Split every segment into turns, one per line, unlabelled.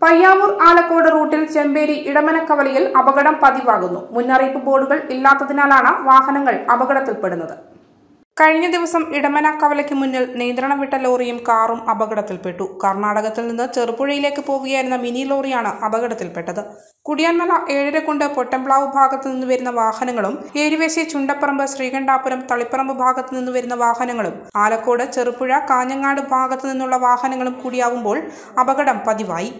പയ്യാവൂർ ആലക്കോട് റൂട്ടിൽ ചെമ്പേരി ഇടമനക്കവലയിൽ അപകടം പതിവാകുന്നു. മുന്നറിയിപ്പ് ബോർഡുകൾ ഇല്ലാത്തതിനാലാണ് വാഹനങ്ങൾ അപകടത്തിൽപ്പെടുന്നത്. കഴിഞ്ഞ ദിവസം ഇടമനക്കവലയ്ക്ക് മുന്നിൽ നിയന്ത്രണം വിട്ട ലോറിയും കാറും അപകടത്തിൽപ്പെട്ടു. കർണാടകത്തിൽ നിന്ന് ചെറുപുഴയിലേക്ക് പോവുകയായിരുന്ന മിനി ലോറിയാണ് അപകടത്തിൽപ്പെട്ടത്. കുടിയാൻമല ഏഴരക്കുണ്ട് പൊട്ടംപ്ലാവ് ഭാഗത്തു നിന്ന് വരുന്ന വാഹനങ്ങളും ഏരുവേശി ചുണ്ടപ്പറമ്പ് ശ്രീകണ്ഠാപുരം തളിപ്പറമ്പ് ഭാഗത്തു നിന്ന് വരുന്ന വാഹനങ്ങളും ആലക്കോട് ചെറുപുഴ കാഞ്ഞങ്ങാട് ഭാഗത്തു നിന്നുള്ള വാഹനങ്ങളും കൂടിയാവുമ്പോൾ അപകടം പതിവായി.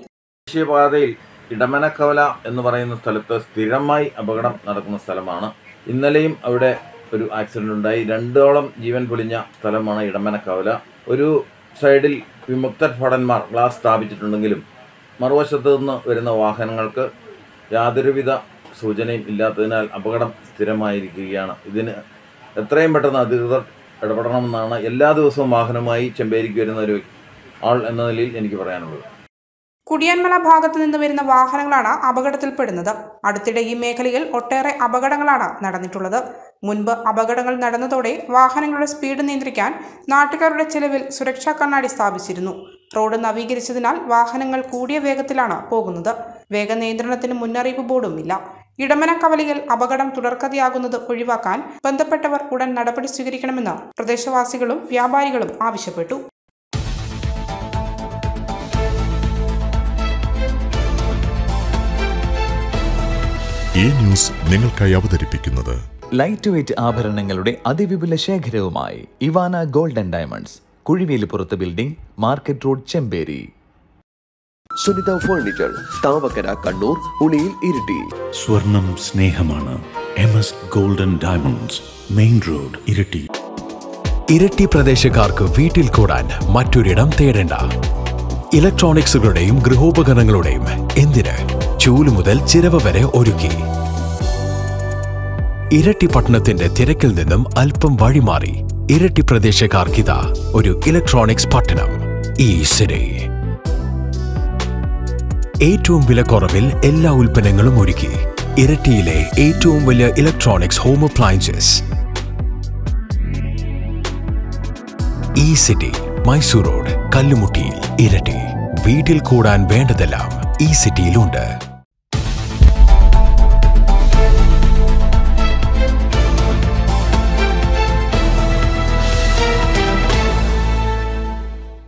ദേശീയപാതയിൽ ഇടമനക്കവല എന്ന് പറയുന്ന സ്ഥലത്ത് സ്ഥിരമായി അപകടം നടക്കുന്ന സ്ഥലമാണ്. ഇന്നലെയും അവിടെ ഒരു ആക്സിഡന്റ് ഉണ്ടായി. 2ഓളം ജീവൻ പൊലിഞ്ഞ സ്ഥലമാണ് ഇടമനക്കവല. ഒരു സൈഡിൽ വിമുക്ത ഭടന്മാർ ഗ്ലാസ് സ്ഥാപിച്ചിട്ടുണ്ടെങ്കിലും മറുവശത്ത് നിന്ന് വരുന്ന വാഹനങ്ങൾക്ക് യാതൊരുവിധ സൂചനയും ഇല്ലാത്തതിനാൽ അപകടം സ്ഥിരമായിരിക്കുകയാണ്. ഇതിന് എത്രയും പെട്ടെന്ന് അധികൃതർ ഇടപെടണമെന്നാണ് എല്ലാ ദിവസവും വാഹനമായി ചെമ്പേരിക്ക് വരുന്ന ഒരു ആൾ എന്ന നിലയിൽ എനിക്ക് പറയാനുള്ളത്.
കുടിയാൻമല ഭാഗത്തു നിന്ന് വരുന്ന വാഹനങ്ങളാണ് അപകടത്തിൽപ്പെടുന്നത്. അടുത്തിടെ ഈ മേഖലയിൽ ഒട്ടേറെ അപകടങ്ങളാണ് നടന്നിട്ടുള്ളത്. മുൻപ് അപകടങ്ങൾ നടന്നതോടെ വാഹനങ്ങളുടെ സ്പീഡ് നിയന്ത്രിക്കാൻ നാട്ടുകാരുടെ ചെലവിൽ സുരക്ഷാ കണ്ണാടി സ്ഥാപിച്ചിരുന്നു. റോഡ് നവീകരിച്ചതിനാൽ വാഹനങ്ങൾ കൂടിയ വേഗത്തിലാണ് പോകുന്നത്. വേഗ നിയന്ത്രണത്തിന് മുന്നറിയിപ്പ് ബോർഡും ഇല്ല. ഇടമനക്കവലയിൽ അപകടം തുടർക്കഥയാകുന്നത് ഒഴിവാക്കാൻ ബന്ധപ്പെട്ടവർ ഉടൻ നടപടി സ്വീകരിക്കണമെന്ന് പ്രദേശവാസികളും വ്യാപാരികളും ആവശ്യപ്പെട്ടു.
ഈ ന്യൂസ് നിങ്ങൾക്കായി അവതരിപ്പിക്കുന്നത്
ലൈറ്റ് വെയ്റ്റ് ആഭരണങ്ങളുടെ അതിവിപുല ശേഖരവുമായി ഇവാന ഗോൾഡ് ആൻഡ് ഡയമണ്ട്സ്, കുഴിവേലിപ്പുറത്ത് building, market road, Chemperi.
Sunitha furniture, Thavakkara, Kannur, Uliyil, Iritty.
സ്വർണം സ്നേഹമാണ്. MS gold and diamonds, main road, Iritty.
Iritty പ്രദേശക്കാർക്ക് വീട്ടിൽ കൂടാൻ മറ്റൊരിടം തേടേണ്ട. ഇലക്ട്രോണിക്സുകളുടെയും ഗൃഹോപകരണങ്ങളുടെയും എന്തിന് ചൂല് മുതൽ ചിരവ വരെ ഒരുക്കി. ഇരട്ടി പട്ടണത്തിന്റെ തിരക്കിൽ നിന്നും അല്പം വഴിമാറി ഇരട്ടി പ്രദേശക്കാർക്കിതാ ഒരു ഇലക്ട്രോണിക്സ് പട്ടണം, ഈ സിറ്റി. ഏറ്റവും വിലക്കുറവിൽ എല്ലാ ഉൽപ്പന്നങ്ങളും ഒരുക്കി ഇരട്ടിയിലെ ഏറ്റവും വലിയ ഇലക്ട്രോണിക്സ് ഹോം അപ്ലയൻസസ്, ഈ സിറ്റി. മൈസൂർ റോഡ്, കല്ലുമുട്ടിയിൽ, ഇരട്ടി. വീട്ടിൽ കൂടാൻ വേണ്ടതെല്ലാം ഈ സിറ്റിയിലുണ്ട്.